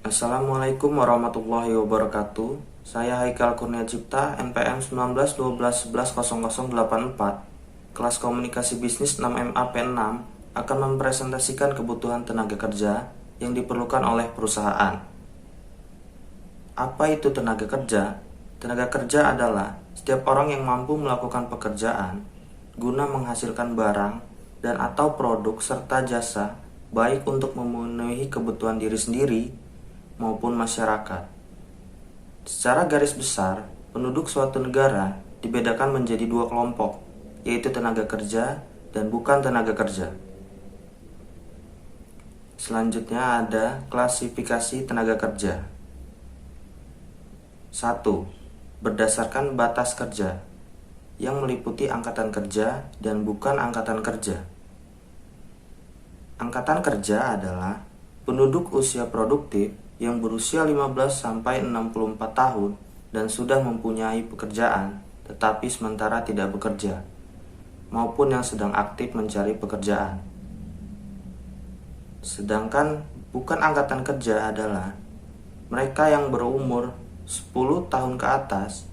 Assalamualaikum warahmatullahi wabarakatuh. Saya Haikal Kurnia Cipta, NPM 1912110084, kelas komunikasi bisnis 6MAP6, akan mempresentasikan kebutuhan tenaga kerja yang diperlukan oleh perusahaan. Apa itu tenaga kerja? Tenaga kerja adalah setiap orang yang mampu melakukan pekerjaan guna menghasilkan barang dan atau produk serta jasa, baik untuk memenuhi kebutuhan diri sendiri maupun masyarakat. Secara garis besar, penduduk suatu negara dibedakan menjadi dua kelompok, yaitu tenaga kerja dan bukan tenaga kerja. Selanjutnya ada klasifikasi tenaga kerja. 1. Berdasarkan batas kerja, yang meliputi angkatan kerja dan bukan angkatan kerja. Angkatan kerja adalah penduduk usia produktif yang berusia 15-64 tahun dan sudah mempunyai pekerjaan tetapi sementara tidak bekerja, maupun yang sedang aktif mencari pekerjaan. Sedangkan bukan angkatan kerja adalah mereka yang berumur 10 tahun ke atas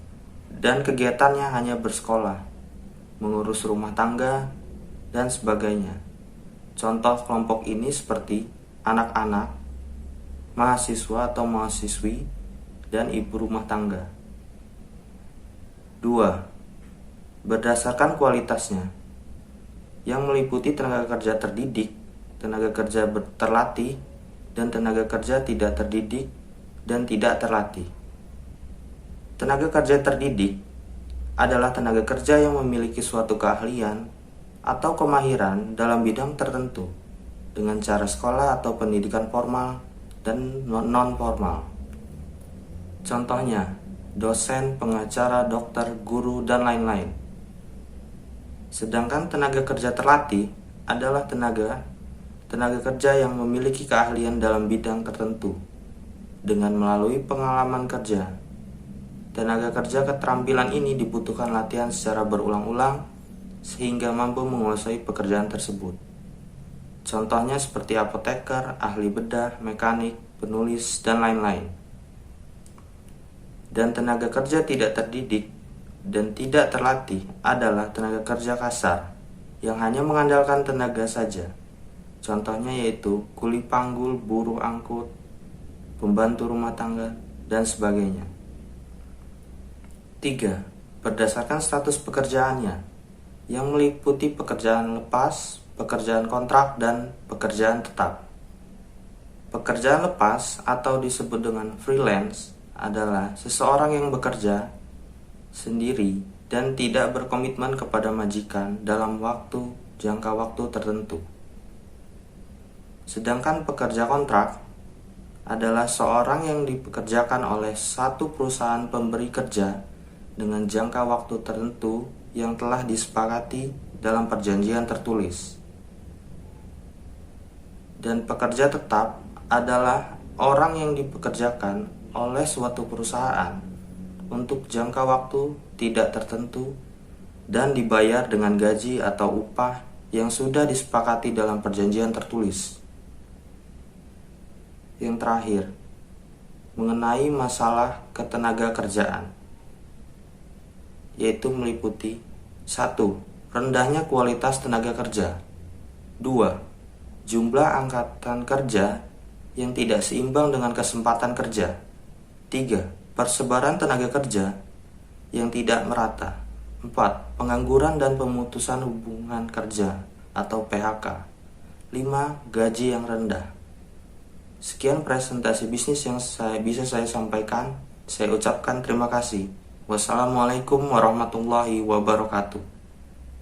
dan kegiatannya hanya bersekolah, mengurus rumah tangga, dan sebagainya. Contoh kelompok ini seperti anak-anak, mahasiswa atau mahasiswi, dan ibu rumah tangga. 2. Berdasarkan kualitasnya, yang meliputi tenaga kerja terdidik, tenaga kerja terlatih, dan tenaga kerja tidak terdidik dan tidak terlatih. Tenaga kerja terdidik adalah tenaga kerja yang memiliki suatu keahlian atau kemahiran dalam bidang tertentu dengan cara sekolah atau pendidikan formal dan non-formal. Contohnya, dosen, pengacara, dokter, guru, dan lain-lain. Sedangkan tenaga kerja terlatih adalah tenaga kerja yang memiliki keahlian dalam bidang tertentu dengan melalui pengalaman kerja. Tenaga kerja keterampilan ini dibutuhkan latihan secara berulang-ulang sehingga mampu menguasai pekerjaan tersebut. Contohnya seperti apoteker, ahli bedah, mekanik, penulis, dan lain-lain. Dan tenaga kerja tidak terdidik dan tidak terlatih adalah tenaga kerja kasar yang hanya mengandalkan tenaga saja. Contohnya yaitu kuli panggul, buruh angkut, pembantu rumah tangga, dan sebagainya. 3. Berdasarkan status pekerjaannya, yang meliputi pekerjaan lepas, pekerjaan kontrak, dan pekerjaan tetap. Pekerjaan lepas atau disebut dengan freelance adalah seseorang yang bekerja sendiri dan tidak berkomitmen kepada majikan dalam jangka waktu tertentu. Sedangkan pekerja kontrak adalah seorang yang dipekerjakan oleh satu perusahaan pemberi kerja dengan jangka waktu tertentu yang telah disepakati dalam perjanjian tertulis. Dan pekerja tetap adalah orang yang dipekerjakan oleh suatu perusahaan untuk jangka waktu tidak tertentu dan dibayar dengan gaji atau upah yang sudah disepakati dalam perjanjian tertulis. Yang terakhir, mengenai masalah ketenaga kerjaan, yaitu meliputi 1. Rendahnya kualitas tenaga kerja. 2. Jumlah angkatan kerja yang tidak seimbang dengan kesempatan kerja. 3. Persebaran tenaga kerja yang tidak merata. 4. Pengangguran dan pemutusan hubungan kerja atau PHK. 5. Gaji yang rendah. Sekian presentasi bisnis yang bisa saya sampaikan. Saya ucapkan terima kasih. Wassalamualaikum warahmatullahi wabarakatuh.